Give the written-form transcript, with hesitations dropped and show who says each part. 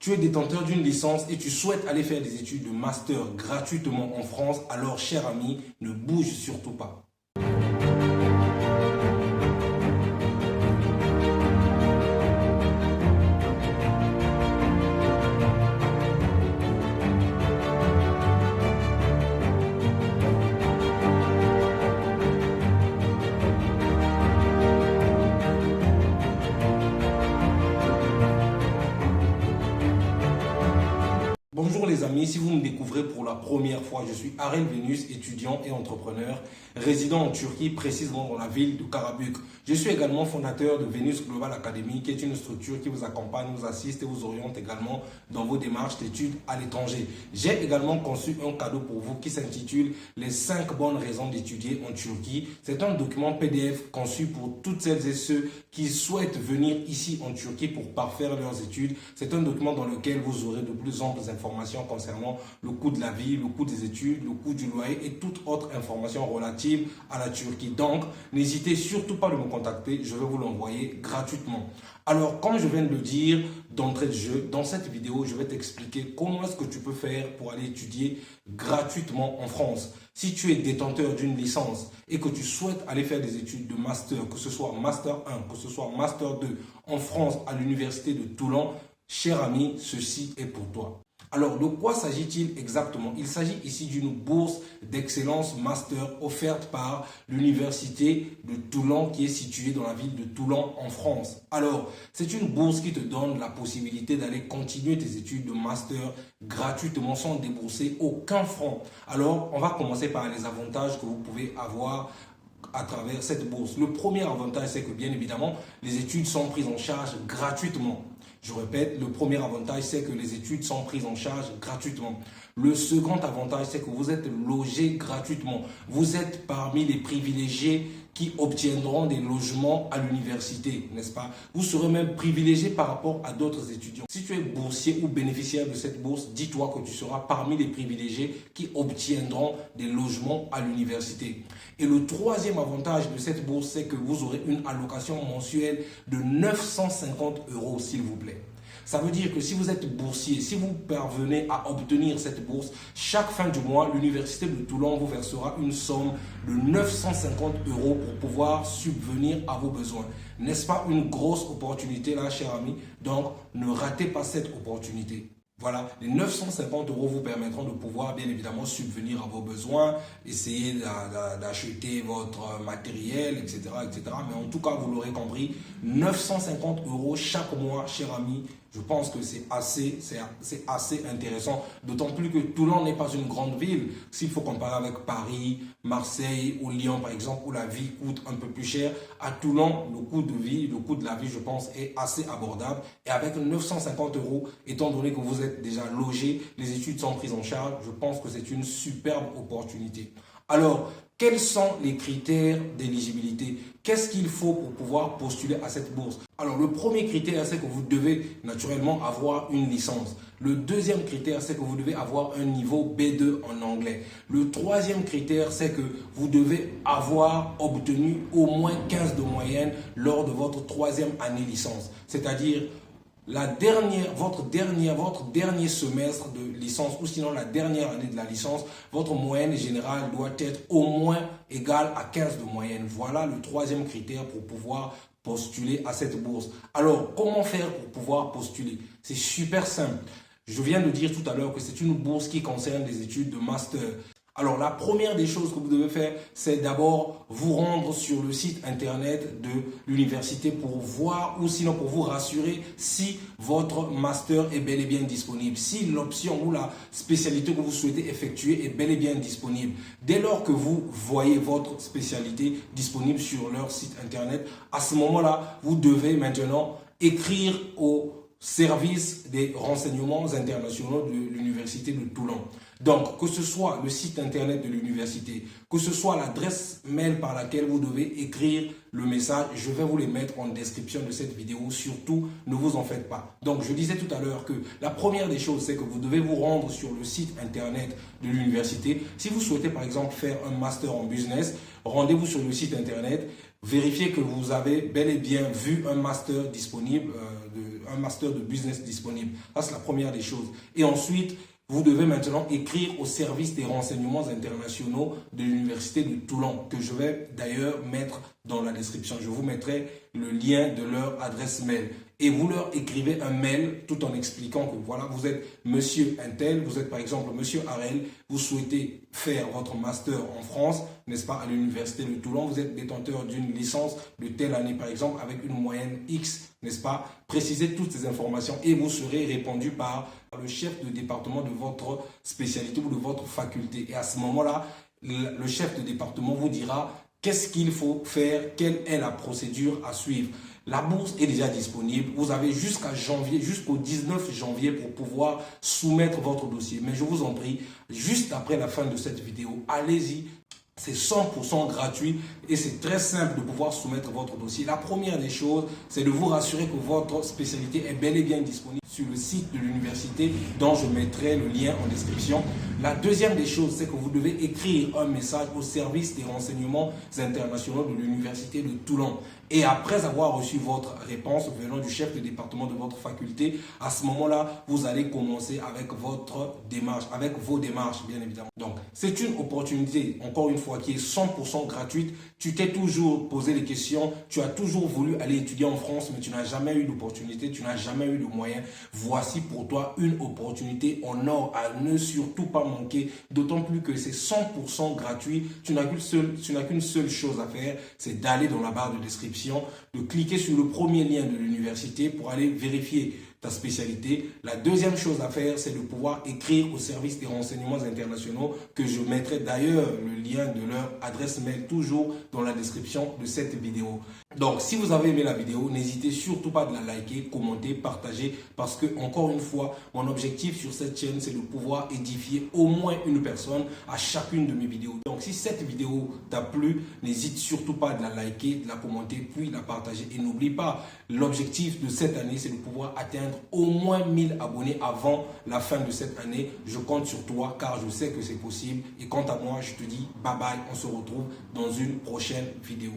Speaker 1: Tu es détenteur d'une licence et tu souhaites aller faire des études de master gratuitement en France, alors cher ami, ne bouge surtout pas. Bonjour les amis, si vous me découvrez pour la première fois, je suis Arel Venus, étudiant et entrepreneur, résident en Turquie, précisément dans la ville de Karabük. Je suis également fondateur de Venus Global Academy, qui est une structure qui vous accompagne, vous assiste et vous oriente également dans vos démarches d'études à l'étranger. J'ai également conçu un cadeau pour vous qui s'intitule « Les 5 bonnes raisons d'étudier en Turquie ». C'est un document PDF conçu pour toutes celles et ceux qui souhaitent venir ici en Turquie pour parfaire leurs études. C'est un document dans lequel vous aurez de plus amples informations concernant le coût de la vie, le coût des études, le coût du loyer et toute autre information relative à la Turquie. Donc, n'hésitez surtout pas à me contacter, je vais vous l'envoyer gratuitement. Alors, comme je viens de le dire d'entrée de jeu, dans cette vidéo, je vais t'expliquer comment est-ce que tu peux faire pour aller étudier gratuitement en France. Si tu es détenteur d'une licence et que tu souhaites aller faire des études de master, que ce soit Master 1, que ce soit Master 2 en France à l'université de Toulon, cher ami, ceci est pour toi. Alors, de quoi s'agit-il exactement? Il s'agit ici d'une bourse d'excellence master offerte par l'université de Toulon qui est située dans la ville de Toulon en France. Alors, c'est une bourse qui te donne la possibilité d'aller continuer tes études de master gratuitement sans débourser aucun franc. Alors, on va commencer par les avantages que vous pouvez avoir à travers cette bourse. Le premier avantage, c'est que bien évidemment, les études sont prises en charge gratuitement. Je répète, le premier avantage, c'est que les études sont prises en charge gratuitement. Le second avantage, c'est que vous êtes logé gratuitement. Vous êtes parmi les privilégiés qui obtiendront des logements à l'université, n'est-ce pas? Vous serez même privilégié par rapport à d'autres étudiants. Si tu es boursier ou bénéficiaire de cette bourse, dis-toi que tu seras parmi les privilégiés qui obtiendront des logements à l'université. Et le troisième avantage de cette bourse, c'est que vous aurez une allocation mensuelle de 950 €, s'il vous plaît. Ça veut dire que si vous êtes boursier, si vous parvenez à obtenir cette bourse, chaque fin du mois, l'université de Toulon vous versera une somme de 950 € pour pouvoir subvenir à vos besoins. N'est-ce pas une grosse opportunité là, cher ami? Donc, ne ratez pas cette opportunité. Voilà, les 950 € vous permettront de pouvoir bien évidemment subvenir à vos besoins, essayer d'acheter votre matériel, etc., etc. Mais en tout cas, vous l'aurez compris, 950 € chaque mois, cher ami, je pense que c'est assez intéressant. D'autant plus que Toulon n'est pas une grande ville. S'il faut comparer avec Paris, Marseille ou Lyon par exemple, où la vie coûte un peu plus cher, à Toulon, le coût de la vie, je pense, est assez abordable. Et avec 950 €, étant donné que vous êtes déjà logé, les études sont prises en charge, je pense que c'est une superbe opportunité. Alors, quels sont les critères d'éligibilité? Qu'est-ce qu'il faut pour pouvoir postuler à cette bourse? Alors, le premier critère, c'est que vous devez naturellement avoir une licence. Le deuxième critère, c'est que vous devez avoir un niveau B2 en anglais. Le troisième critère, c'est que vous devez avoir obtenu au moins 15 de moyenne lors de votre troisième année licence. C'est-à-dire votre dernier semestre de licence ou sinon la dernière année de la licence, votre moyenne générale doit être au moins égale à 15 de moyenne. Voilà le troisième critère pour pouvoir postuler à cette bourse. Alors, comment faire pour pouvoir postuler? C'est super simple. Je viens de dire tout à l'heure que c'est une bourse qui concerne des études de master. Alors, la première des choses que vous devez faire, c'est d'abord vous rendre sur le site internet de l'université pour voir ou sinon pour vous rassurer si votre master est bel et bien disponible, si l'option ou la spécialité que vous souhaitez effectuer est bel et bien disponible. Dès lors que vous voyez votre spécialité disponible sur leur site internet, à ce moment-là, vous devez maintenant écrire au service des renseignements internationaux de l'université de Toulon. Donc, que ce soit le site internet de l'université, que ce soit l'adresse mail par laquelle vous devez écrire le message, je vais vous les mettre en description de cette vidéo. Surtout, ne vous en faites pas. Donc, je disais tout à l'heure que la première des choses, c'est que vous devez vous rendre sur le site internet de l'université. Si vous souhaitez, par exemple, faire un master en business, rendez-vous sur le site internet, vérifiez que vous avez bel et bien vu un master disponible un master de business disponible. Ça, c'est la première des choses. Et ensuite, vous devez maintenant écrire au service des renseignements internationaux de l'Université de Toulon, que je vais d'ailleurs mettre dans la description. Je vous mettrai le lien de leur adresse mail. Et vous leur écrivez un mail tout en expliquant que voilà, vous êtes monsieur Intel, vous êtes par exemple monsieur Harel, vous souhaitez faire votre master en France, n'est-ce pas, à l'Université de Toulon, vous êtes détenteur d'une licence de telle année par exemple, avec une moyenne X, n'est-ce pas? Précisez toutes ces informations et vous serez répondu par le chef de département de votre spécialité ou de votre faculté. Et à ce moment-là, le chef de département vous dira qu'est-ce qu'il faut faire, quelle est la procédure à suivre. La bourse est déjà disponible. Vous avez jusqu'à janvier, jusqu'au 19 janvier pour pouvoir soumettre votre dossier. Mais je vous en prie, juste après la fin de cette vidéo, allez-y. C'est 100% gratuit et c'est très simple de pouvoir soumettre votre dossier. La première des choses, c'est de vous rassurer que votre spécialité est bel et bien disponible sur le site de l'université dont je mettrai le lien en description. La deuxième des choses, c'est que vous devez écrire un message au service des renseignements internationaux de l'Université de Toulon. Et après avoir reçu votre réponse venant du chef de département de votre faculté, à ce moment-là, vous allez commencer avec votre démarche, avec vos démarches, bien évidemment. Donc, c'est une opportunité, encore une fois, qui est 100% gratuite. Tu t'es toujours posé des questions, tu as toujours voulu aller étudier en France, mais tu n'as jamais eu d'opportunité, tu n'as jamais eu de moyens. Voici pour toi une opportunité en or à ne surtout pas manquer, d'autant plus que c'est 100% gratuit. Tu n'as qu'une seule chose à faire, c'est d'aller dans la barre de description, de cliquer sur le premier lien de l'université pour aller vérifier ta spécialité. La deuxième chose à faire, c'est de pouvoir écrire au service des renseignements internationaux, que je mettrai d'ailleurs le lien de leur adresse mail toujours dans la description de cette vidéo. Donc, si vous avez aimé la vidéo, n'hésitez surtout pas de la liker, commenter, partager, parce que, encore une fois, mon objectif sur cette chaîne, c'est de pouvoir édifier au moins une personne à chacune de mes vidéos. Donc, si cette vidéo t'a plu, n'hésite surtout pas de la liker, de la commenter, puis de la partager. Et n'oublie pas, l'objectif de cette année, c'est de pouvoir atteindre au moins 1000 abonnés avant la fin de cette année. Je compte sur toi, car je sais que c'est possible. Et quant à moi, je te dis bye bye, on se retrouve dans une prochaine vidéo.